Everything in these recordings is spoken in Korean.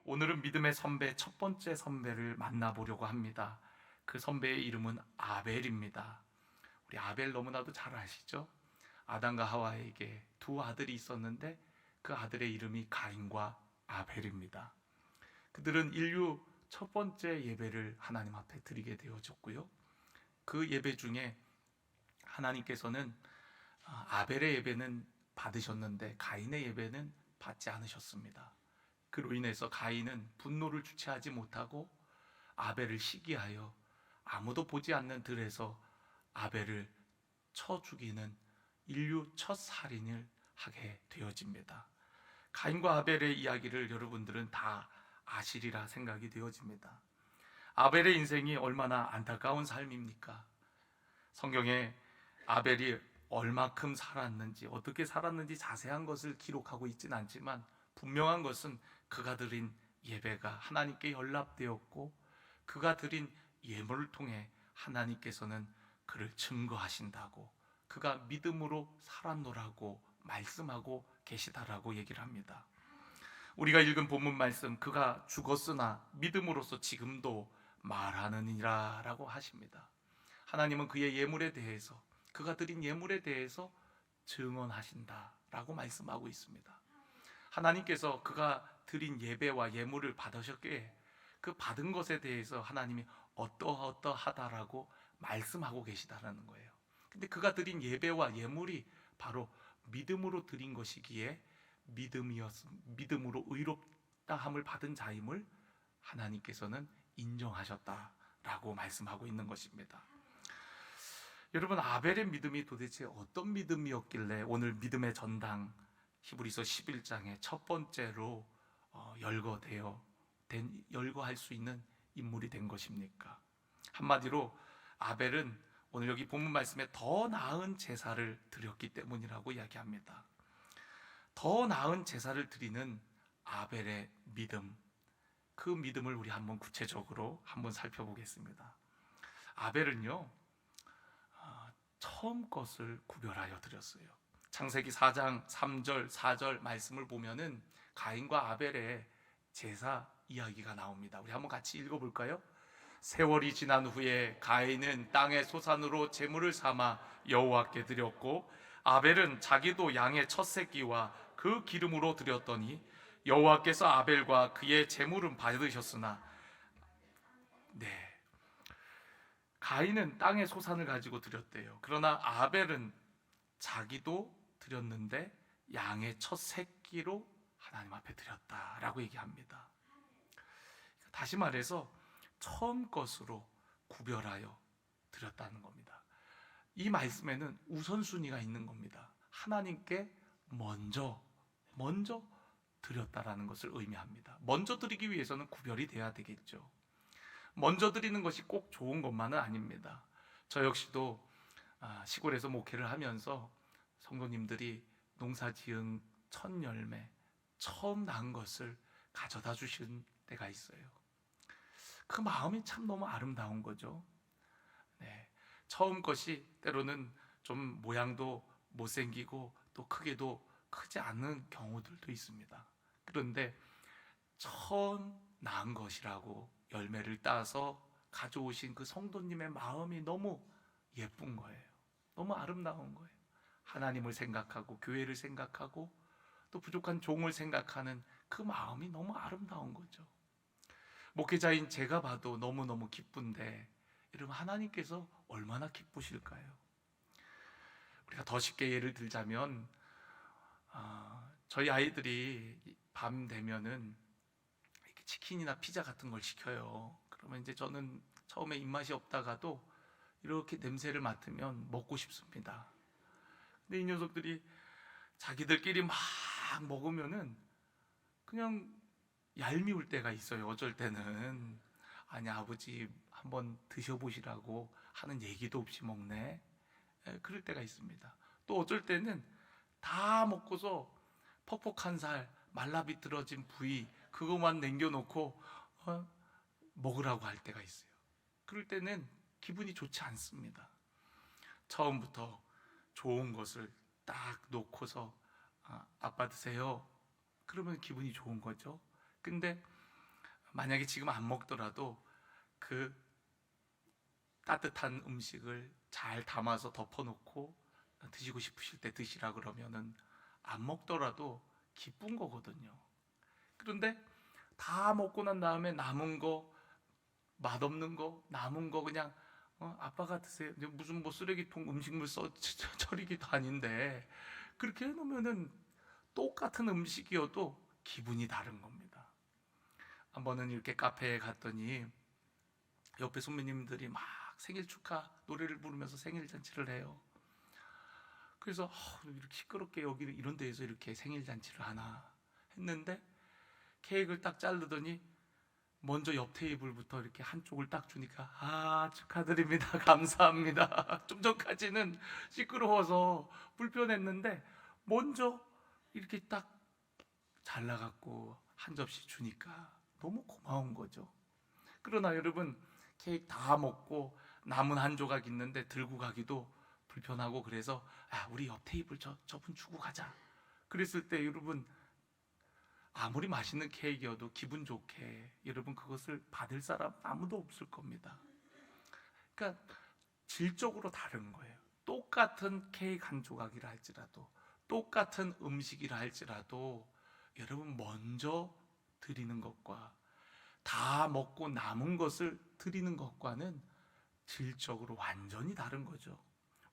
오늘은 믿음의 선배, 첫 번째 선배를 만나보려고 합니다. 그 선배의 이름은 아벨입니다. 우리 아벨 너무나도 잘 아시죠? 아담과 하와에게 두 아들이 있었는데 그 아들의 이름이 가인과 아벨입니다. 그들은 인류 첫 번째 예배를 하나님 앞에 드리게 되어졌고요. 그 예배 중에 하나님께서는 아벨의 예배는 받으셨는데 가인의 예배는 받지 않으셨습니다. 그로 인해서 가인은 분노를 주체하지 못하고 아벨을 시기하여 아무도 보지 않는 들에서 아벨을 쳐 죽이는 인류 첫 살인을 하게 되어집니다. 가인과 아벨의 이야기를 여러분들은 다 아시리라 생각이 되어집니다. 아벨의 인생이 얼마나 안타까운 삶입니까? 성경에 아벨이 얼마큼 살았는지, 어떻게 살았는지 자세한 것을 기록하고 있지는 않지만 분명한 것은 그가 드린 예배가 하나님께 연락되었고 그가 드린 예물을 통해 하나님께서는 그를 증거하신다고, 그가 믿음으로 살았노라고 말씀하고 계시다라고 얘기를 합니다. 우리가 읽은 본문 말씀, 그가 죽었으나 믿음으로써 지금도 말하느니라 라고 하십니다. 하나님은 그의 예물에 대해서, 그가 드린 예물에 대해서 증언하신다라고 말씀하고 있습니다. 하나님께서 그가 드린 예배와 예물을 받으셨기에 그 받은 것에 대해서 하나님이 어떠하다라고 말씀하고 계시다라는 거예요. 근데 그가 드린 예배와 예물이 바로 믿음으로 드린 것이기에 믿음으로 의롭다함을 받은 자임을 하나님께서는 인정하셨다라고 말씀하고 있는 것입니다. 여러분, 아벨의 믿음이 도대체 어떤 믿음이었길래 오늘 믿음의 전당 히브리서 11장의 첫 번째로 열거할 수 있는 인물이 된 것입니까? 한마디로 아벨은 오늘 여기 본문 말씀에 더 나은 제사를 드렸기 때문이라고 이야기합니다. 더 나은 제사를 드리는 아벨의 믿음, 그 믿음을 우리 한번 구체적으로 한번 살펴보겠습니다. 아벨은요, 처음 것을 구별하여 드렸어요. 창세기 4장 3절 4절 말씀을 보면은 가인과 아벨의 제사 이야기가 나옵니다. 우리 한번 같이 읽어볼까요? 세월이 지난 후에 가인은 땅의 소산으로 제물을 삼아 여호와께 드렸고 아벨은 자기도 양의 첫 새끼와 그 기름으로 드렸더니 여호와께서 아벨과 그의 제물은 받으셨으나 가인은 땅의 소산을 가지고 드렸대요. 그러나 아벨은 자기도 드렸는데 양의 첫 새끼로 하나님 앞에 드렸다라고 얘기합니다. 다시 말해서 처음 것으로 구별하여 드렸다는 겁니다. 이 말씀에는 우선순위가 있는 겁니다. 하나님께 먼저 드렸다라는 것을 의미합니다. 먼저 드리기 위해서는 구별이 돼야 되겠죠. 먼저 드리는 것이 꼭 좋은 것만은 아닙니다. 저 역시도 시골에서 목회를 하면서 성도님들이 농사 지은 첫 열매, 처음 난 것을 가져다 주신 때가 있어요. 그 마음이 참 너무 아름다운 거죠. 처음 것이 때로는 좀 모양도 못생기고 또 크게도 크지 않은 경우들도 있습니다. 그런데 처음 난 것이라고 열매를 따서 가져오신 그 성도님의 마음이 너무 예쁜 거예요. 너무 아름다운 거예요. 하나님을 생각하고 교회를 생각하고 또 부족한 종을 생각하는 그 마음이 너무 아름다운 거죠. 목회자인 제가 봐도 너무너무 기쁜데 여러분, 하나님께서 얼마나 기쁘실까요? 우리가 더 쉽게 예를 들자면 저희 아이들이 밤 되면은 이렇게 치킨이나 피자 같은 걸 시켜요. 그러면 이제 저는 처음에 입맛이 없다가도 이렇게 냄새를 맡으면 먹고 싶습니다. 근데 이 녀석들이 자기들끼리 막 먹으면은 그냥 얄미울 때가 있어요. 어쩔 때는 아니 아버지 한번 드셔보시라고 하는 얘기도 없이 먹네. 그럴 때가 있습니다. 또 어쩔 때는 다 먹고서 퍽퍽한 살, 말라비틀어진 부위 그것만 남겨놓고 먹으라고 할 때가 있어요. 그럴 때는 기분이 좋지 않습니다. 처음부터 좋은 것을 딱 놓고서 아빠 드세요. 그러면 기분이 좋은 거죠. 근데 만약에 지금 안 먹더라도 그 따뜻한 음식을 잘 담아서 덮어놓고 드시고 싶으실 때 드시라 그러면은 안 먹더라도 기쁜 거거든요. 그런데 다 먹고 난 다음에 남은 거, 맛없는 거, 남은 거 그냥 아빠가 드세요. 무슨 뭐 쓰레기통 음식물 처리기도 아닌데 그렇게 해놓으면은 똑같은 음식이어도 기분이 다른 겁니다. 한 번은 이렇게 카페에 갔더니 옆에 선배님들이 막 생일 축하 노래를 부르면서 생일 잔치를 해요. 그래서 이렇게 시끄럽게 여기 이런 데에서 이렇게 생일 잔치를 하나 했는데 케이크를 딱 자르더니 먼저 옆 테이블부터 이렇게 한쪽을 딱 주니까 축하드립니다. 감사합니다. 좀 전까지는 시끄러워서 불편했는데 먼저 이렇게 딱 잘라갖고 한 접시 주니까 너무 고마운 거죠. 그러나 여러분 케이크 다 먹고 남은 한 조각 있는데 들고 가기도 불편하고 그래서 우리 옆 테이블 저분 주고 가자 그랬을 때 여러분 아무리 맛있는 케이크여도 기분 좋게 여러분 그것을 받을 사람 아무도 없을 겁니다. 그러니까 질적으로 다른 거예요. 똑같은 케이크 한 조각이라 할지라도 똑같은 음식이라 할지라도 여러분 먼저 드리는 것과 다 먹고 남은 것을 드리는 것과는 질적으로 완전히 다른 거죠.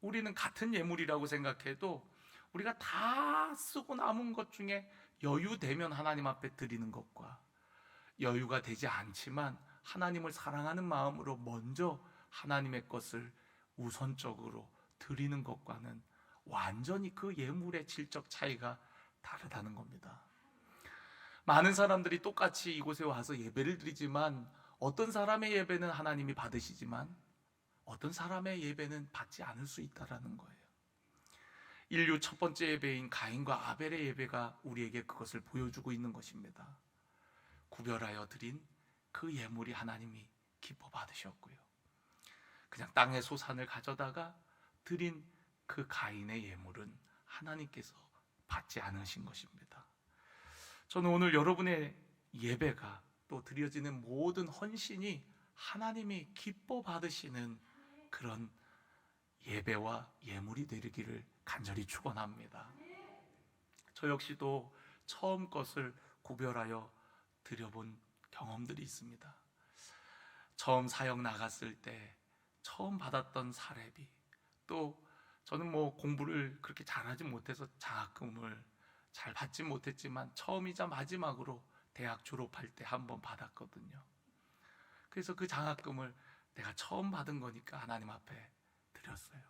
우리는 같은 예물이라고 생각해도 우리가 다 쓰고 남은 것 중에 여유되면 하나님 앞에 드리는 것과 여유가 되지 않지만 하나님을 사랑하는 마음으로 먼저 하나님의 것을 우선적으로 드리는 것과는 완전히 그 예물의 질적 차이가 다르다는 겁니다. 많은 사람들이 똑같이 이곳에 와서 예배를 드리지만 어떤 사람의 예배는 하나님이 받으시지만 어떤 사람의 예배는 받지 않을 수 있다는 거예요. 인류 첫 번째 예배인 가인과 아벨의 예배가 우리에게 그것을 보여주고 있는 것입니다. 구별하여 드린 그 예물이 하나님이 기뻐 받으셨고요. 그냥 땅의 소산을 가져다가 드린 그 가인의 예물은 하나님께서 받지 않으신 것입니다. 저는 오늘 여러분의 예배가 또 드려지는 모든 헌신이 하나님이 기뻐 받으시는 그런 예배와 예물이 되기를 간절히 축원합니다. 저 역시도 처음 것을 구별하여 드려본 경험들이 있습니다. 처음 사역 나갔을 때 처음 받았던 사례비, 또 저는 뭐 공부를 그렇게 잘하지 못해서 장학금을 잘 받지 못했지만 처음이자 마지막으로 대학 졸업할 때 한 번 받았거든요. 그래서 그 장학금을 내가 처음 받은 거니까 하나님 앞에 드렸어요.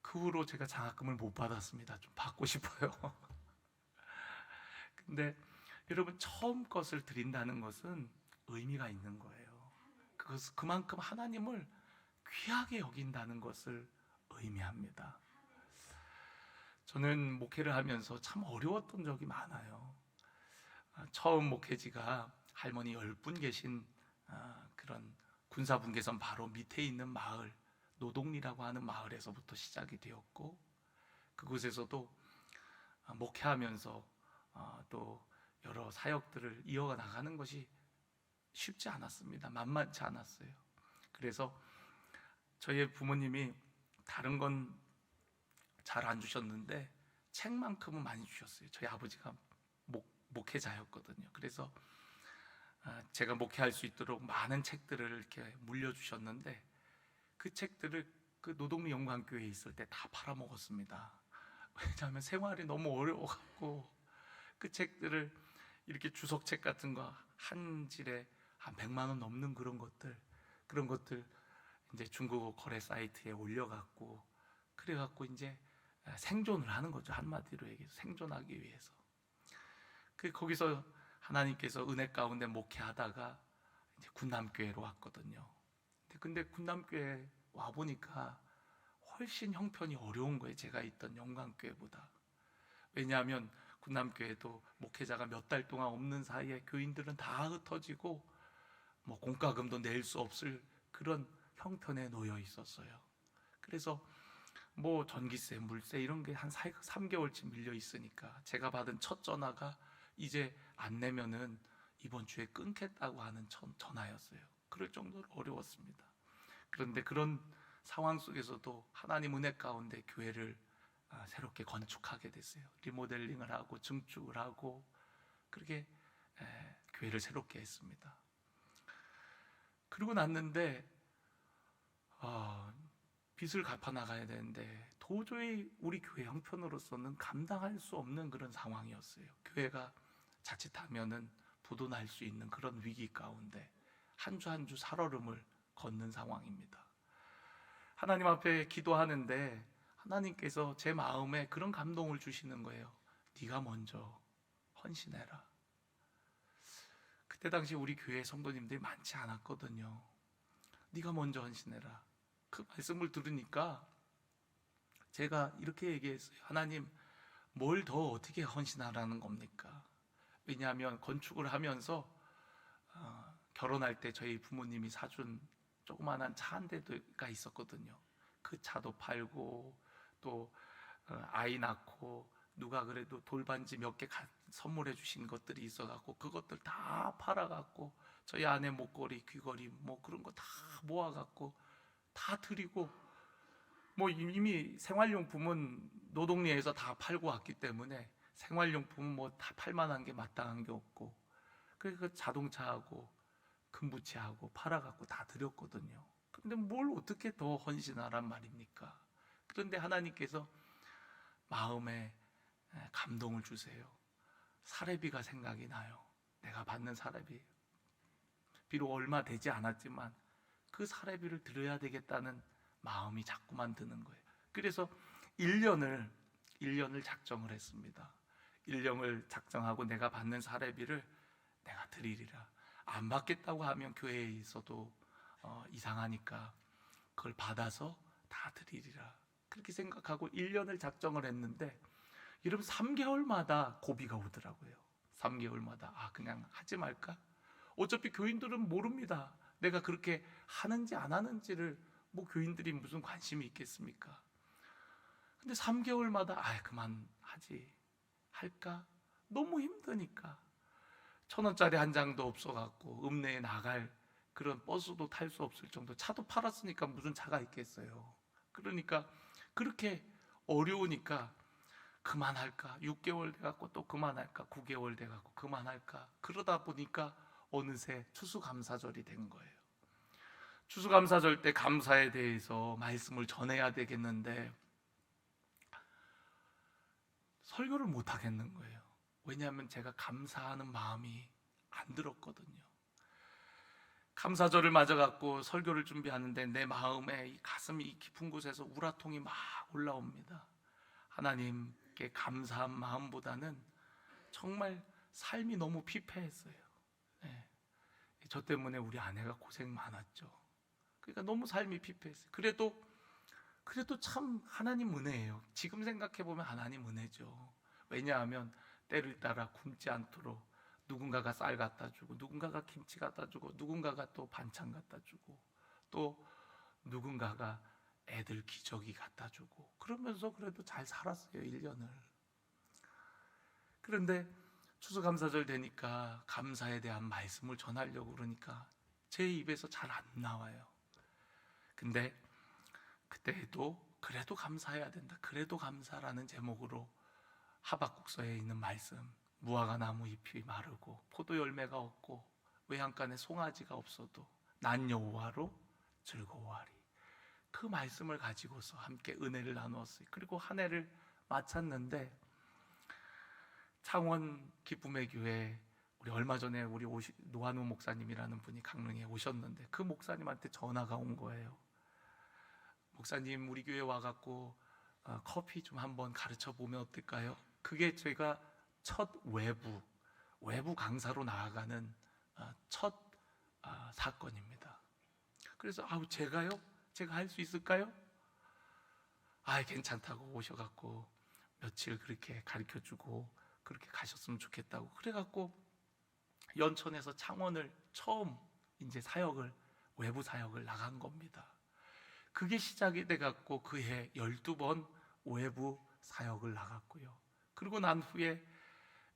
그 후로 제가 장학금을 못 받았습니다. 좀 받고 싶어요. 근데 여러분 처음 것을 드린다는 것은 의미가 있는 거예요. 그만큼 하나님을 귀하게 여긴다는 것을 의미합니다. 저는 목회를 하면서 참 어려웠던 적이 많아요. 처음 목회지가 할머니 10분 계신 그런 군사분계선 바로 밑에 있는 마을 노동리라고 하는 마을에서부터 시작이 되었고 그곳에서도 목회하면서 또 여러 사역들을 이어가 나가는 것이 쉽지 않았습니다. 만만치 않았어요. 그래서 저희 부모님이 다른 건 잘 안 주셨는데 책만큼은 많이 주셨어요. 저희 아버지가 목회자였거든요. 그래서 제가 목회할 수 있도록 많은 책들을 이렇게 물려주셨는데 그 책들을 그 노동리 영광교회에 있을 때 다 팔아먹었습니다. 왜냐하면 생활이 너무 어려워갖고 그 책들을 이렇게 주석책 같은 거 한 질에 한 100만 원 넘는 그런 것들 이제 중국어 거래 사이트에 올려갖고 그래갖고 이제 생존을 하는 거죠. 한마디로 얘기해서 생존하기 위해서. 거기서 하나님께서 은혜 가운데 목회하다가 이제 군남교회로 왔거든요. 근데 군남교회 와 보니까 훨씬 형편이 어려운 거예요. 제가 있던 영광교회보다. 왜냐하면 군남교회도 목회자가 몇 달 동안 없는 사이에 교인들은 다 흩어지고 뭐 공과금도 낼 수 없을 그런 형편에 놓여 있었어요. 그래서 뭐 전기세, 물세 이런 게 한 3개월쯤 밀려 있으니까 제가 받은 첫 전화가 이제 안 내면은 이번 주에 끊겠다고 하는 전화였어요. 그럴 정도로 어려웠습니다. 그런데 그런 상황 속에서도 하나님 은혜 가운데 교회를 새롭게 건축하게 됐어요. 리모델링을 하고 증축을 하고 그렇게 교회를 새롭게 했습니다. 그러고 났는데 빚을 갚아 나가야 되는데 도저히 우리 교회 형편으로서는 감당할 수 없는 그런 상황이었어요. 교회가 자칫하면은 부도 날 수 있는 그런 위기 가운데 한 주 한 주 살얼음을 걷는 상황입니다. 하나님 앞에 기도하는데 하나님께서 제 마음에 그런 감동을 주시는 거예요. 네가 먼저 헌신해라. 그때 당시 우리 교회 성도님들이 많지 않았거든요. 네가 먼저 헌신해라. 그 말씀을 들으니까 제가 이렇게 얘기했어요. 하나님, 뭘 더 어떻게 헌신하라는 겁니까? 왜냐하면 건축을 하면서 결혼할 때 저희 부모님이 사준 조그만한 차 한 대가 있었거든요. 그 차도 팔고 또 아이 낳고 누가 그래도 돌반지 몇 개 선물해 주신 것들이 있어갖고 그것들 다 팔아갖고 저희 아내 목걸이, 귀걸이 뭐 그런 거 다 모아갖고 다 드리고 뭐 이미 생활용품은 노동리에서 다 팔고 왔기 때문에 생활용품은 뭐 다 팔만한 게 마땅한 게 없고 그래서 자동차하고 금부치하고 팔아갖고 다 드렸거든요. 그런데 뭘 어떻게 더 헌신하란 말입니까? 그런데 하나님께서 마음에 감동을 주세요. 사례비가 생각이 나요. 내가 받는 사례비 비록 얼마 되지 않았지만 그 사례비를 드려야 되겠다는 마음이 자꾸만 드는 거예요. 그래서 1년을 작정을 했습니다. 1년을 작정하고 내가 받는 사례비를 내가 드리리라. 안 받겠다고 하면 교회에 있어도 이상하니까 그걸 받아서 다 드리리라. 그렇게 생각하고 1년을 작정을 했는데 여러분 3개월마다 고비가 오더라고요. 3개월마다 그냥 하지 말까? 어차피 교인들은 모릅니다. 내가 그렇게 하는지 안 하는지를 뭐 교인들이 무슨 관심이 있겠습니까? 근데 3개월마다 그만하지 할까? 너무 힘드니까 1,000원짜리 한 장도 없어갖고 읍내에 나갈 그런 버스도 탈 수 없을 정도, 차도 팔았으니까 무슨 차가 있겠어요. 그러니까 그렇게 어려우니까 그만할까? 6개월 돼갖고 또 그만할까? 9개월 돼갖고 그만할까? 그러다 보니까 어느새 추수감사절이 된 거예요. 추수감사절 때 감사에 대해서 말씀을 전해야 되겠는데 설교를 못 하겠는 거예요. 왜냐하면 제가 감사하는 마음이 안 들었거든요. 감사절을 맞아갖고 설교를 준비하는데 내 마음에 이 가슴이 이 깊은 곳에서 우라통이 막 올라옵니다. 하나님께 감사한 마음보다는 정말 삶이 너무 피폐했어요. 네. 저 때문에 우리 아내가 고생 많았죠. 그러니까 너무 삶이 피폐했어요. 그래도 참 하나님 은혜예요. 지금 생각해보면 하나님 은혜죠. 왜냐하면 때를 따라 굶지 않도록 누군가가 쌀 갖다 주고 누군가가 김치 갖다 주고 누군가가 또 반찬 갖다 주고 또 누군가가 애들 기저귀 갖다 주고 그러면서 그래도 잘 살았어요. 1년을. 그런데 추수감사절 되니까 감사에 대한 말씀을 전하려고 그러니까 제 입에서 잘 안 나와요. 근데 그때도 그래도 감사해야 된다. 그래도 감사라는 제목으로 하박국서에 있는 말씀, 무화과 나무 잎이 마르고 포도 열매가 없고 외양간에 송아지가 없어도 난 여호와로 즐거워하리. 그 말씀을 가지고서 함께 은혜를 나누었어요. 그리고 한 해를 마쳤는데 창원 기쁨의 교회 우리 얼마 전에 우리 노한우 목사님이라는 분이 강릉에 오셨는데 그 목사님한테 전화가 온 거예요. 목사님 우리 교회 와갖고 커피 좀 한번 가르쳐 보면 어떨까요? 그게 제가 첫 외부 강사로 나아가는 첫 사건입니다. 그래서 제가요? 제가 할 수 있을까요? 괜찮다고 오셔갖고 며칠 그렇게 가르쳐주고 그렇게 가셨으면 좋겠다고 그래갖고 연천에서 창원을 처음 이제 외부 사역을 나간 겁니다. 그게 시작이 돼갖고 그해 12번 외부 사역을 나갔고요. 그리고 난 후에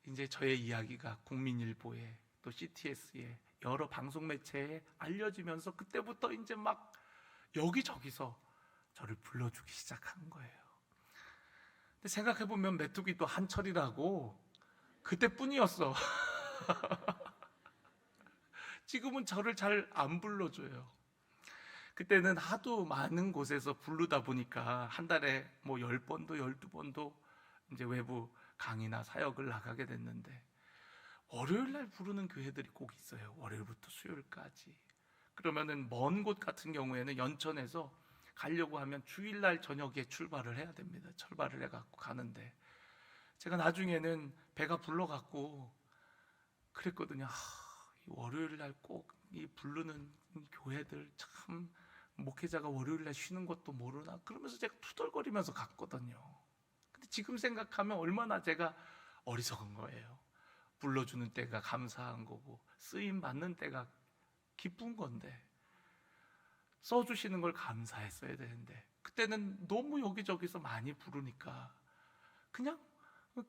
이제 저의 이야기가 국민일보에 또 CTS에 여러 방송 매체에 알려지면서 그때부터 이제 막 여기저기서 저를 불러주기 시작한 거예요. 근데 생각해보면 메뚜기도 한철이라고 그때뿐이었어. 지금은 저를 잘 안 불러줘요. 그때는 하도 많은 곳에서 부르다 보니까 한 달에 뭐 10번도 12번도 이제 외부 강의나 사역을 나가게 됐는데, 월요일 날 부르는 교회들이 꼭 있어요. 월요일부터 수요일까지. 그러면은 먼 곳 같은 경우에는 연천에서 가려고 하면 주일날 저녁에 출발을 해야 됩니다. 출발을 해갖고 가는데, 제가 나중에는 배가 불러갖고 그랬거든요. 이 월요일 날 꼭 이 부르는 교회들 참, 목회자가 월요일 날 쉬는 것도 모르나 그러면서 제가 투덜거리면서 갔거든요. 근데 지금 생각하면 얼마나 제가 어리석은 거예요. 불러주는 때가 감사한 거고 쓰임 받는 때가 기쁜 건데, 써주시는 걸 감사했어야 되는데 그때는 너무 여기저기서 많이 부르니까 그냥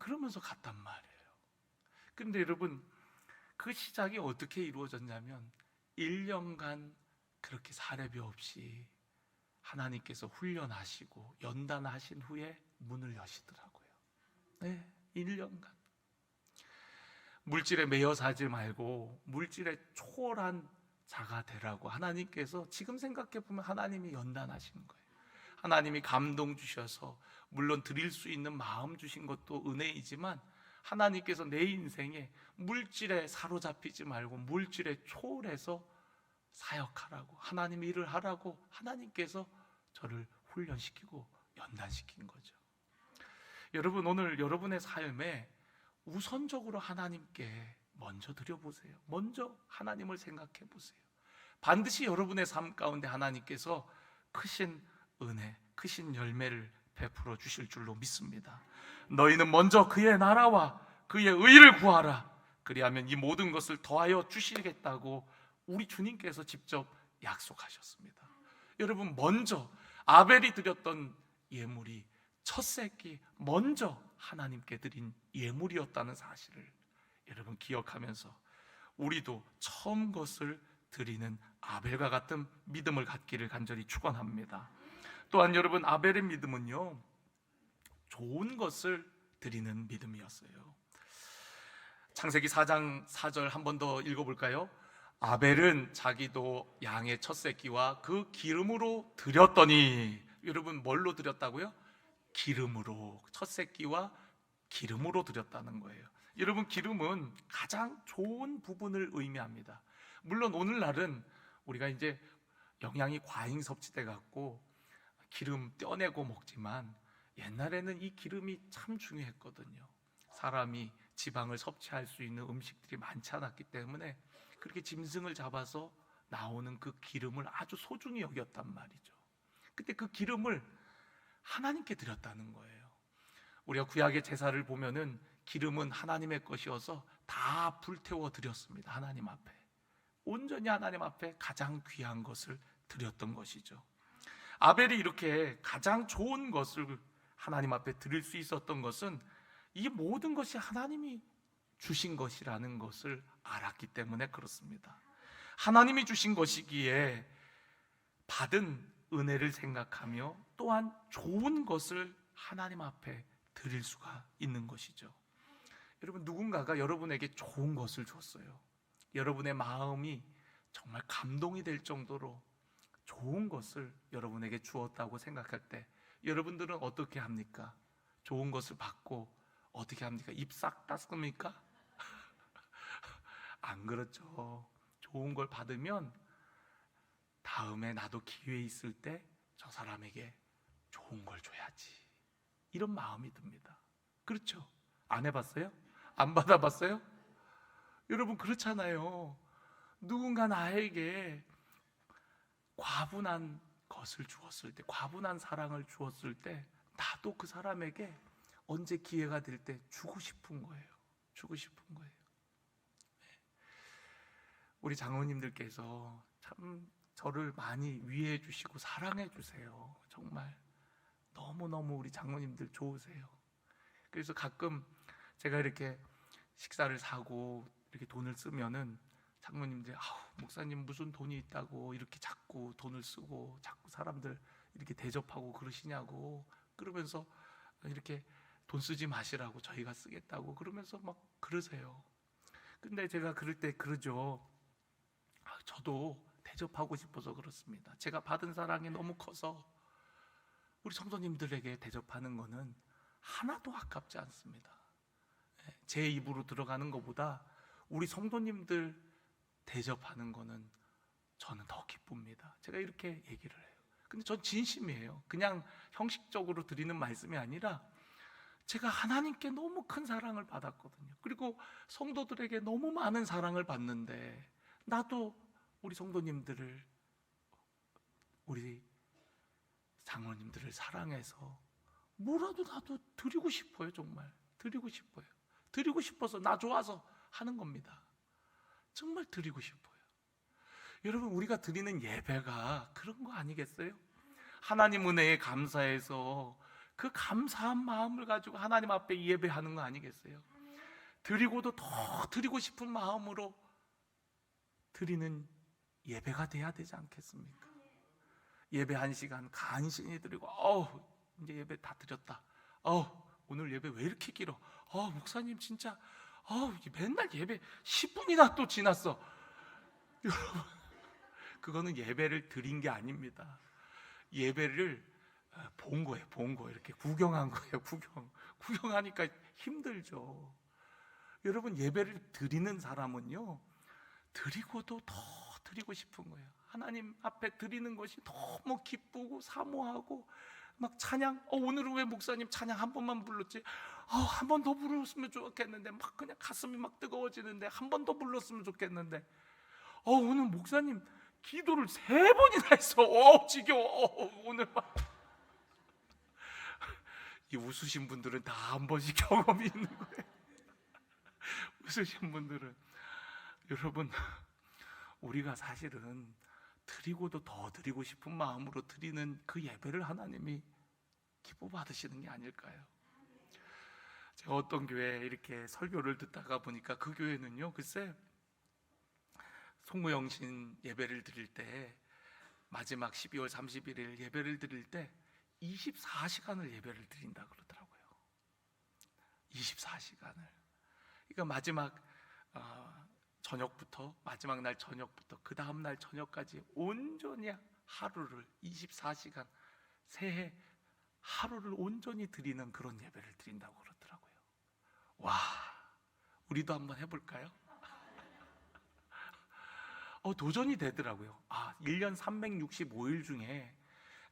그러면서 갔단 말이에요. 근데 여러분, 그 시작이 어떻게 이루어졌냐면 1년간 그렇게 사례비 없이 하나님께서 훈련하시고 연단하신 후에 문을 여시더라고요. 네, 1년간 물질에 매여 살지 말고 물질에 초월한 자가 되라고 하나님께서, 지금 생각해 보면 하나님이 연단하신 거예요. 하나님이 감동 주셔서 물론 드릴 수 있는 마음 주신 것도 은혜이지만, 하나님께서 내 인생에 물질에 사로잡히지 말고 물질에 초월해서 사역하라고, 하나님 일을 하라고 하나님께서 저를 훈련시키고 연단시킨 거죠. 여러분, 오늘 여러분의 삶에 우선적으로 하나님께 먼저 드려보세요. 먼저 하나님을 생각해 보세요. 반드시 여러분의 삶 가운데 하나님께서 크신 은혜, 크신 열매를 베풀어 주실 줄로 믿습니다. 너희는 먼저 그의 나라와 그의 의를 구하라. 그리하면 이 모든 것을 더하여 주시겠다고 우리 주님께서 직접 약속하셨습니다. 여러분, 먼저 아벨이 드렸던 예물이 첫 새끼 먼저 하나님께 드린 예물이었다는 사실을 여러분 기억하면서 우리도 처음 것을 드리는 아벨과 같은 믿음을 갖기를 간절히 축원합니다. 또한 여러분, 아벨의 믿음은요, 좋은 것을 드리는 믿음이었어요. 창세기 4장 4절 한 번 더 읽어볼까요? 아벨은 자기도 양의 첫 새끼와 그 기름으로 드렸더니, 여러분 뭘로 드렸다고요? 기름으로, 첫 새끼와 기름으로 드렸다는 거예요. 여러분, 기름은 가장 좋은 부분을 의미합니다. 물론 오늘날은 우리가 이제 영양이 과잉 섭취돼 갖고 기름 떼어내고 먹지만, 옛날에는 이 기름이 참 중요했거든요. 사람이 지방을 섭취할 수 있는 음식들이 많지 않았기 때문에 그렇게 짐승을 잡아서 나오는 그 기름을 아주 소중히 여겼단 말이죠. 근데 그 기름을 하나님께 드렸다는 거예요. 우리가 구약의 제사를 보면은 기름은 하나님의 것이어서 다 불태워 드렸습니다. 하나님 앞에, 온전히 하나님 앞에 가장 귀한 것을 드렸던 것이죠. 아벨이 이렇게 가장 좋은 것을 하나님 앞에 드릴 수 있었던 것은 이 모든 것이 하나님이 주신 것이라는 것을 알았기 때문에 그렇습니다. 하나님이 주신 것이기에 받은 은혜를 생각하며 또한 좋은 것을 하나님 앞에 드릴 수가 있는 것이죠. 여러분, 누군가가 여러분에게 좋은 것을 줬어요. 여러분의 마음이 정말 감동이 될 정도로 좋은 것을 여러분에게 주었다고 생각할 때 여러분들은 어떻게 합니까? 좋은 것을 받고 어떻게 합니까? 입 싹 닫습니까? 안 그렇죠. 좋은 걸 받으면 다음에 나도 기회 있을 때 저 사람에게 좋은 걸 줘야지, 이런 마음이 듭니다. 그렇죠? 안 해봤어요? 안 받아봤어요? 여러분, 그렇잖아요. 누군가 나에게 과분한 것을 주었을 때, 과분한 사랑을 주었을 때 나도 그 사람에게 언제 기회가 될 때 주고 싶은 거예요. 주고 싶은 거예요. 우리 장로님들께서 참 저를 많이 위해 주시고 사랑해 주세요. 정말 너무너무 우리 장로님들 좋으세요. 그래서 가끔 제가 이렇게 식사를 사고 이렇게 돈을 쓰면은 장로님들이 목사님 무슨 돈이 있다고 이렇게 자꾸 돈을 쓰고 자꾸 사람들 이렇게 대접하고 그러시냐고, 그러면서 이렇게 돈 쓰지 마시라고 저희가 쓰겠다고 그러면서 막 그러세요. 근데 제가 그럴 때 그러죠. 저도 대접하고 싶어서 그렇습니다. 제가 받은 사랑이 너무 커서 우리 성도님들에게 대접하는 거는 하나도 아깝지 않습니다. 제 입으로 들어가는 것보다 우리 성도님들 대접하는 거는 저는 더 기쁩니다. 제가 이렇게 얘기를 해요. 근데 전 진심이에요. 그냥 형식적으로 드리는 말씀이 아니라 제가 하나님께 너무 큰 사랑을 받았거든요. 그리고 성도들에게 너무 많은 사랑을 받는데 나도 우리 성도님들을, 우리 장로님들을 사랑해서 뭐라도 나도 드리고 싶어요. 정말 드리고 싶어요. 드리고 싶어서 나 좋아서 하는 겁니다. 정말 드리고 싶어요. 여러분, 우리가 드리는 예배가 그런 거 아니겠어요? 하나님 은혜에 감사해서 그 감사한 마음을 가지고 하나님 앞에 예배하는 거 아니겠어요? 드리고도 더 드리고 싶은 마음으로 드리는 예배가 돼야 되지 않겠습니까? 예배 1시간 간신히 드리고 이제 예배 다 드렸다. 오늘 예배 왜 이렇게 길어? 목사님 진짜 맨날 예배 10분이나 또 지났어. 여러분, 그거는 예배를 드린 게 아닙니다. 예배를 본 거예요. 이렇게 구경한 거예요. 구경하니까 힘들죠. 여러분, 예배를 드리는 사람은요, 드리고도 더 드리고 싶은 거예요. 하나님 앞에 드리는 것이 너무 기쁘고 사모하고 막 찬양, 오늘은 왜 목사님 찬양 한 번만 불렀지? 한 번 더 불렀으면 좋겠는데, 막 그냥 가슴이 막 뜨거워지는데 한 번 더 불렀으면 좋겠는데, 오늘 목사님 기도를 3번이나 했어. 지겨워. 오늘 막. 이 웃으신 분들은 다 한 번씩 경험이 있는 거예요. 웃으신 분들은. 여러분, 우리가 사실은 드리고도 더 드리고 싶은 마음으로 드리는 그 예배를 하나님이 기뻐 받으시는 게 아닐까요? 제가 어떤 교회에 이렇게 설교를 듣다가 보니까 그 교회는요, 글쎄 송무영신 예배를 드릴 때, 마지막 12월 31일 예배를 드릴 때 24시간을 예배를 드린다 그러더라고요. 24시간을. 그러니까 마지막 저녁부터, 마지막 날 저녁부터 그 다음 날 저녁까지 온전히 하루를 24시간, 새해 하루를 온전히 드리는 그런 예배를 드린다고 그러더라고요. 와, 우리도 한번 해볼까요? 도전이 되더라고요. 1년 365일 중에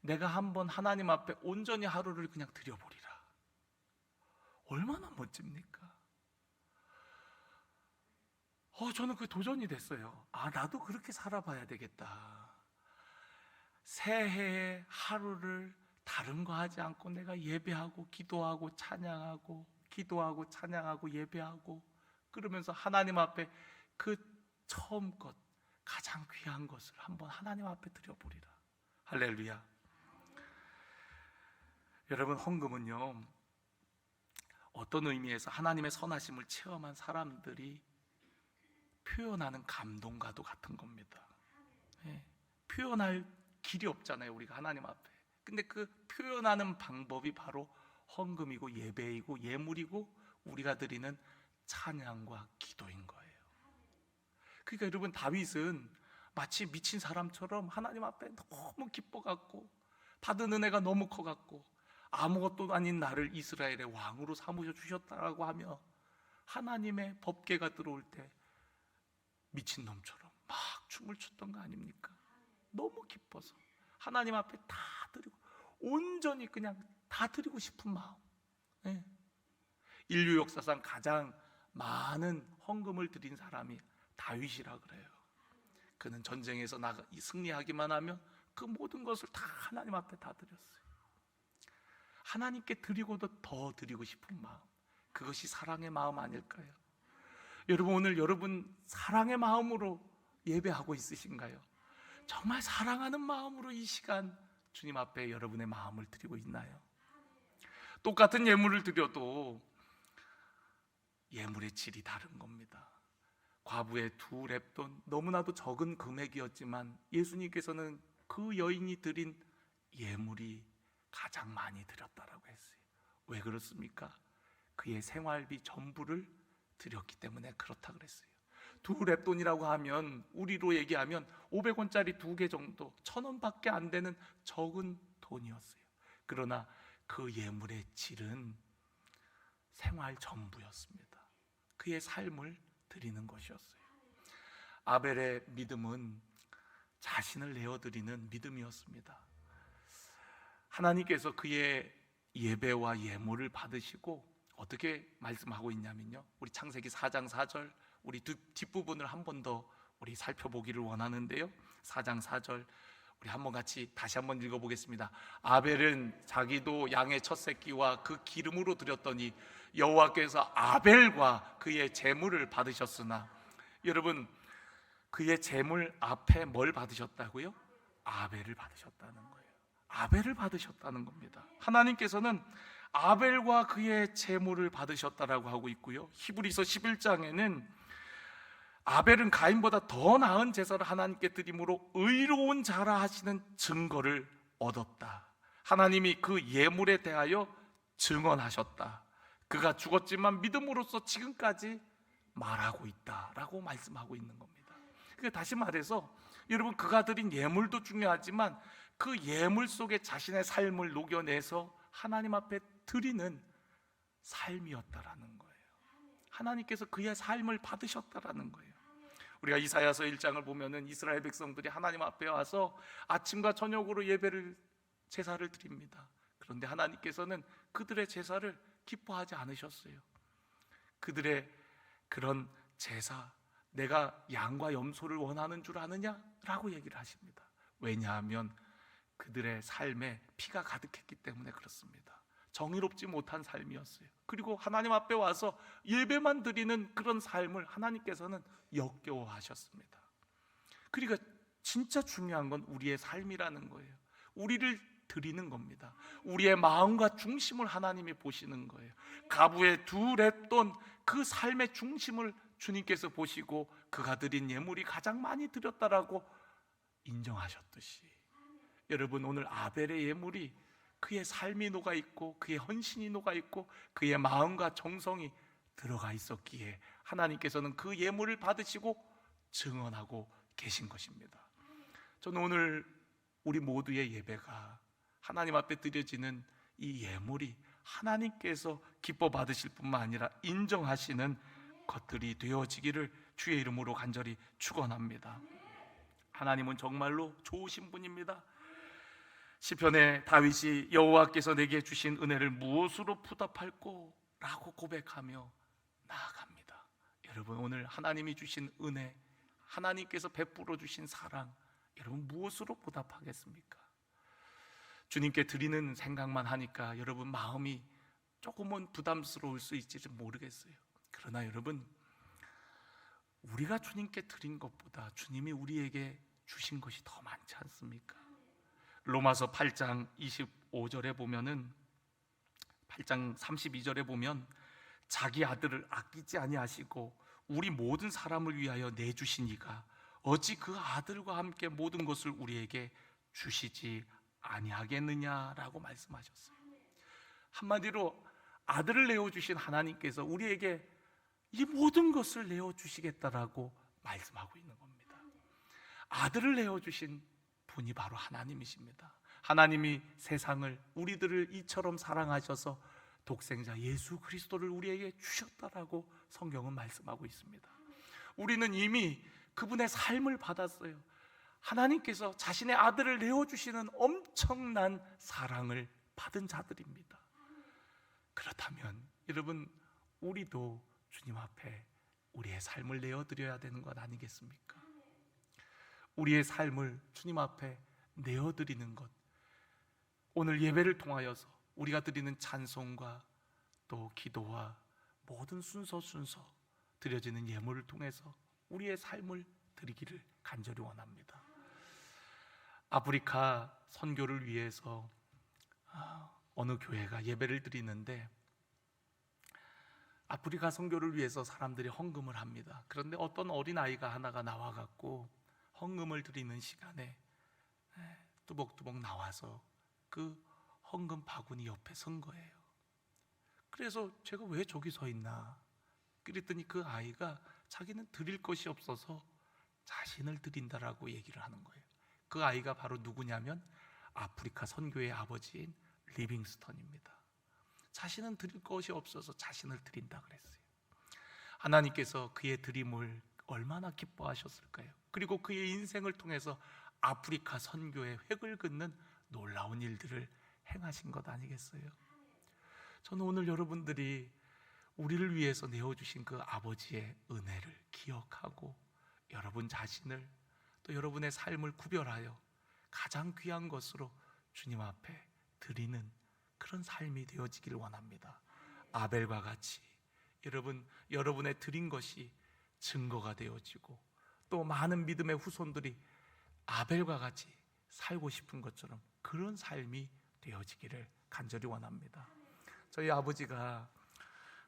내가 한번 하나님 앞에 온전히 하루를 그냥 드려보리라. 얼마나 멋집니까? 저는 그 도전이 됐어요. 나도 그렇게 살아봐야 되겠다. 새해의 하루를 다른 거 하지 않고 내가 예배하고 기도하고 찬양하고 기도하고 찬양하고 예배하고, 그러면서 하나님 앞에 그 처음 것, 가장 귀한 것을 한번 하나님 앞에 드려보리라. 할렐루야. 여러분, 헌금은요, 어떤 의미에서 하나님의 선하심을 체험한 사람들이 표현하는 감동과도 같은 겁니다. 표현할 길이 없잖아요, 우리가 하나님 앞에. 근데 그 표현하는 방법이 바로 헌금이고 예배이고 예물이고 우리가 드리는 찬양과 기도인 거예요. 그러니까 여러분, 다윗은 마치 미친 사람처럼 하나님 앞에 너무 기뻐갖고 받은 은혜가 너무 커갖고 아무것도 아닌 나를 이스라엘의 왕으로 삼으셔 주셨다라고 하며 하나님의 법궤가 들어올 때 미친놈처럼 막 춤을 췄던 거 아닙니까? 너무 기뻐서 하나님 앞에 다 드리고 온전히 그냥 다 드리고 싶은 마음. 인류 역사상 가장 많은 헌금을 드린 사람이 다윗이라 그래요. 그는 전쟁에서 승리하기만 하면 그 모든 것을 다 하나님 앞에 다 드렸어요. 하나님께 드리고도 더 드리고 싶은 마음, 그것이 사랑의 마음 아닐까요? 여러분, 오늘 여러분 사랑의 마음으로 예배하고 있으신가요? 정말 사랑하는 마음으로 이 시간 주님 앞에 여러분의 마음을 드리고 있나요? 똑같은 예물을 드려도 예물의 질이 다른 겁니다. 과부의 2렙돈, 너무나도 적은 금액이었지만 예수님께서는 그 여인이 드린 예물이 가장 많이 드렸다라고 했어요. 왜 그렇습니까? 그의 생활비 전부를 드렸기 때문에 그렇다 그랬어요. 2렙돈이라고 하면 우리로 얘기하면 500원짜리 2개 정도, 1,000원밖에 안 되는 적은 돈이었어요. 그러나 그 예물의 질은 생활 전부였습니다. 그의 삶을 드리는 것이었어요. 아벨의 믿음은 자신을 내어드리는 믿음이었습니다. 하나님께서 그의 예배와 예물을 받으시고 어떻게 말씀하고 있냐면요, 우리 창세기 4장 4절, 우리 뒷부분을 한 번 더 우리 살펴보기를 원하는데요, 4장 4절 우리 한번 같이 다시 한번 읽어보겠습니다. 아벨은 자기도 양의 첫 새끼와 그 기름으로 드렸더니 여호와께서 아벨과 그의 제물을 받으셨으나, 여러분, 그의 제물 앞에 뭘 받으셨다고요? 아벨을 받으셨다는 거예요. 아벨을 받으셨다는 겁니다. 하나님께서는 아벨과 그의 제물을 받으셨다라고 하고 있고요, 히브리서 11장에는 아벨은 가인보다 더 나은 제사를 하나님께 드림으로 의로운 자라 하시는 증거를 얻었다. 하나님이 그 예물에 대하여 증언하셨다. 그가 죽었지만 믿음으로써 지금까지 말하고 있다라고 말씀하고 있는 겁니다. 그러니까 다시 말해서 여러분, 그가 드린 예물도 중요하지만 그 예물 속에 자신의 삶을 녹여내서 하나님 앞에 드리는 삶이었다라는 거예요. 하나님께서 그의 삶을 받으셨다라는 거예요. 우리가 이사야서 1장을 보면은 이스라엘 백성들이 하나님 앞에 와서 아침과 저녁으로 제사를 드립니다. 그런데 하나님께서는 그들의 제사를 기뻐하지 않으셨어요. 그들의 그런 제사, 내가 양과 염소를 원하는 줄 아느냐? 라고 얘기를 하십니다. 왜냐하면 그들의 삶에 피가 가득했기 때문에 그렇습니다. 정의롭지 못한 삶이었어요. 그리고 하나님 앞에 와서 예배만 드리는 그런 삶을 하나님께서는 역겨워하셨습니다. 그러니까 진짜 중요한 건 우리의 삶이라는 거예요. 우리를 드리는 겁니다. 우리의 마음과 중심을 하나님이 보시는 거예요. 가부의 2렙돈, 그 삶의 중심을 주님께서 보시고 그가 드린 예물이 가장 많이 드렸다라고 인정하셨듯이, 여러분, 오늘 아벨의 예물이 그의 삶이 녹아있고 그의 헌신이 녹아있고 그의 마음과 정성이 들어가 있었기에 하나님께서는 그 예물을 받으시고 증언하고 계신 것입니다. 저는 오늘 우리 모두의 예배가 하나님 앞에 드려지는 이 예물이 하나님께서 기뻐 받으실 뿐만 아니라 인정하시는 것들이 되어지기를 주의 이름으로 간절히 축원합니다. 하나님은 정말로 좋으신 분입니다. 시편에 다윗이 여호와께서 내게 주신 은혜를 무엇으로 보답할꼬? 라고 고백하며 나아갑니다. 여러분, 오늘 하나님이 주신 은혜, 하나님께서 베풀어 주신 사랑, 여러분 무엇으로 보답하겠습니까? 주님께 드리는 생각만 하니까 여러분 마음이 조금은 부담스러울 수 있을지 모르겠어요. 그러나 여러분, 우리가 주님께 드린 것보다 주님이 우리에게 주신 것이 더 많지 않습니까? 로마서 8장 25절에 보면은, 8장 32절에 보면, 자기 아들을 아끼지 아니하시고 우리 모든 사람을 위하여 내주신 이가 어찌 그 아들과 함께 모든 것을 우리에게 주시지 아니하겠느냐라고 말씀하셨어요. 한마디로 아들을 내어주신 하나님께서 우리에게 이 모든 것을 내어주시겠다라고 말씀하고 있는 겁니다. 아들을 내어주신 분이 바로 하나님이십니다. 하나님이 세상을, 우리들을 이처럼 사랑하셔서 독생자 예수 그리스도를 우리에게 주셨다라고 성경은 말씀하고 있습니다. 우리는 이미 그분의 삶을 받았어요. 하나님께서 자신의 아들을 내어주시는 엄청난 사랑을 받은 자들입니다. 그렇다면 여러분, 우리도 주님 앞에 우리의 삶을 내어드려야 되는 것 아니겠습니까? 우리의 삶을 주님 앞에 내어드리는 것, 오늘 예배를 통하여서 우리가 드리는 찬송과 또 기도와 모든 순서 드려지는 예물을 통해서 우리의 삶을 드리기를 간절히 원합니다. 아프리카 선교를 위해서 어느 교회가 예배를 드리는데 아프리카 선교를 위해서 사람들이 헌금을 합니다. 그런데 어떤 어린아이가 하나가 나와갖고 헌금을 드리는 시간에 뚜벅뚜벅 나와서 그 헌금 바구니 옆에 선 거예요. 그래서 제가 왜 저기 서 있나 그랬더니 그 아이가 자기는 드릴 것이 없어서 자신을 드린다라고 얘기를 하는 거예요. 그 아이가 바로 누구냐면 아프리카 선교의 아버지인 리빙스턴입니다. 자신은 드릴 것이 없어서 자신을 드린다 그랬어요. 하나님께서 그의 드림을 얼마나 기뻐하셨을까요? 그리고 그의 인생을 통해서 아프리카 선교의 획을 긋는 놀라운 일들을 행하신 것 아니겠어요? 저는 오늘 여러분들이 우리를 위해서 내어주신 그 아버지의 은혜를 기억하고 여러분 자신을 또 여러분의 삶을 구별하여 가장 귀한 것으로 주님 앞에 드리는 그런 삶이 되어지기를 원합니다. 아벨과 같이 여러분의 드린 것이 증거가 되어지고 또 많은 믿음의 후손들이 아벨과 같이 살고 싶은 것처럼 그런 삶이 되어지기를 간절히 원합니다. 저희 아버지가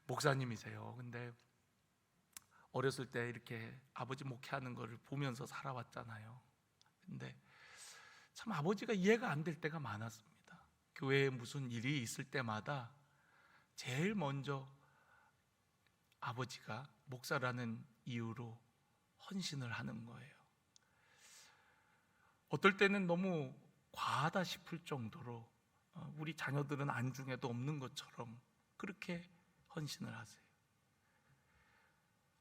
목사님이세요. 근데 어렸을 때 이렇게 아버지 목회하는 것을 보면서 살아왔잖아요. 근데 참 아버지가 이해가 안 될 때가 많았습니다. 교회에 무슨 일이 있을 때마다 제일 먼저 아버지가 목사라는 이유로 헌신을 하는 거예요. 어떨 때는 너무 과하다 싶을 정도로 우리 자녀들은 안중에도 없는 것처럼 그렇게 헌신을 하세요.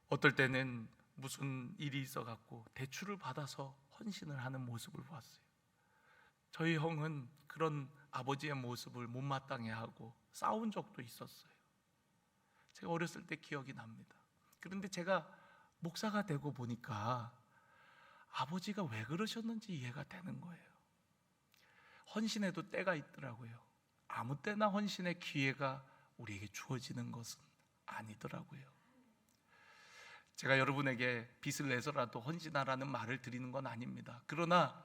어떨 때는 무슨 일이 있어갖고 대출을 받아서 헌신을 하는 모습을 보았어요. 저희 형은 그런 아버지의 모습을 못마땅해 하고 싸운 적도 있었어요. 제가 어렸을 때 기억이 납니다. 그런데 제가 목사가 되고 보니까 아버지가 왜 그러셨는지 이해가 되는 거예요. 헌신에도 때가 있더라고요. 아무 때나 헌신의 기회가 우리에게 주어지는 것은 아니더라고요. 제가 여러분에게 빚을 내서라도 헌신하라는 말을 드리는 건 아닙니다. 그러나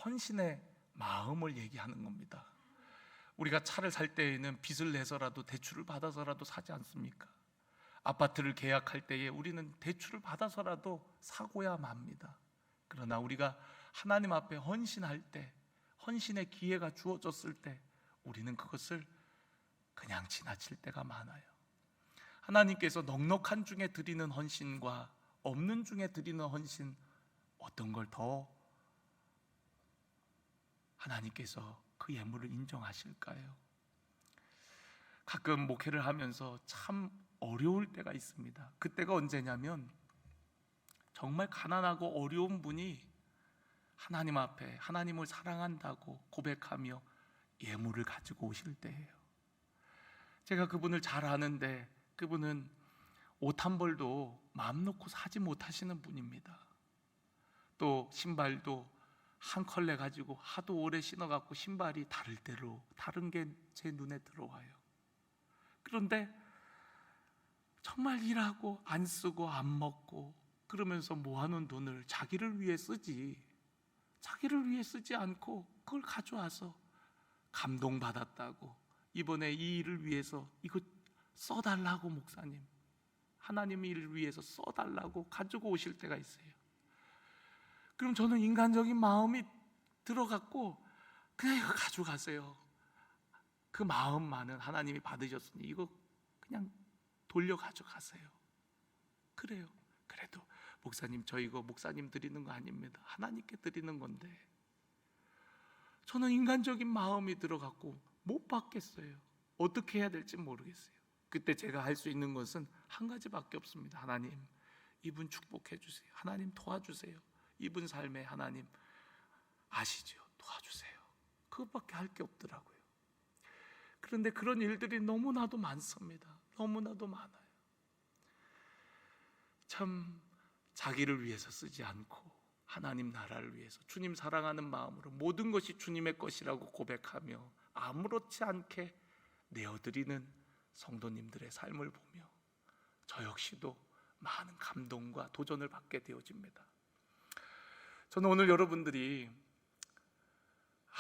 헌신의 마음을 얘기하는 겁니다. 우리가 차를 살 때에는 빚을 내서라도 대출을 받아서라도 사지 않습니까? 아파트를 계약할 때에 우리는 대출을 받아서라도 사고야 맙니다. 그러나 우리가 하나님 앞에 헌신할 때, 헌신의 기회가 주어졌을 때 우리는 그것을 그냥 지나칠 때가 많아요. 하나님께서 넉넉한 중에 드리는 헌신과 없는 중에 드리는 헌신, 어떤 걸 더 하나님께서 그 예물을 인정하실까요? 가끔 목회를 하면서 참 어려울 때가 있습니다. 그때가 언제냐면 정말 가난하고 어려운 분이 하나님 앞에 하나님을 사랑한다고 고백하며 예물을 가지고 오실 때예요. 제가 그분을 잘 아는데 그분은 옷 한 벌도 마음 놓고 사지 못하시는 분입니다. 또 신발도 한 컬레 가지고 하도 오래 신어갖고 신발이 다른 게 제 눈에 들어와요. 그런데 정말 일하고 안 쓰고 안 먹고 그러면서 모아놓은 돈을 자기를 위해 쓰지 않고 그걸 가져와서 감동받았다고 이번에 이 일을 위해서 이거 써달라고 목사님, 하나님의 일을 위해서 써달라고 가지고 오실 때가 있어요. 그럼 저는 인간적인 마음이 들어갔고 그냥 이거 가져가세요. 그 마음만은 하나님이 받으셨으니 이거 그냥 돌려 가져가세요. 그래요. 그래도 목사님, 저 이거 목사님 드리는 거 아닙니다. 하나님께 드리는 건데 저는 인간적인 마음이 들어갔고 못 받겠어요. 어떻게 해야 될지 모르겠어요. 그때 제가 할 수 있는 것은 한 가지밖에 없습니다. 하나님, 이분 축복해 주세요. 하나님 도와주세요. 이분 삶에 하나님 아시죠? 도와주세요. 그것밖에 할 게 없더라고요. 그런데 그런 일들이 너무나도 많습니다. 너무나도 많아요. 참 자기를 위해서 쓰지 않고 하나님 나라를 위해서 주님 사랑하는 마음으로 모든 것이 주님의 것이라고 고백하며 아무렇지 않게 내어드리는 성도님들의 삶을 보며 저 역시도 많은 감동과 도전을 받게 되어집니다. 저는 오늘 여러분들이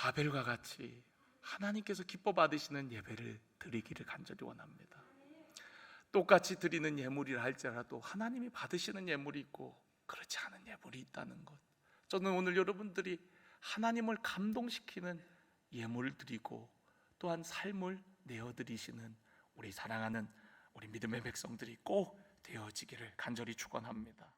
아벨과 같이 하나님께서 기뻐 받으시는 예배를 드리기를 간절히 원합니다. 똑같이 드리는 예물이라 할지라도 하나님이 받으시는 예물이 있고 그렇지 않은 예물이 있다는 것, 저는 오늘 여러분들이 하나님을 감동시키는 예물을 드리고 또한 삶을 내어드리시는 우리 사랑하는 우리 믿음의 백성들이 꼭 되어지기를 간절히 축원합니다.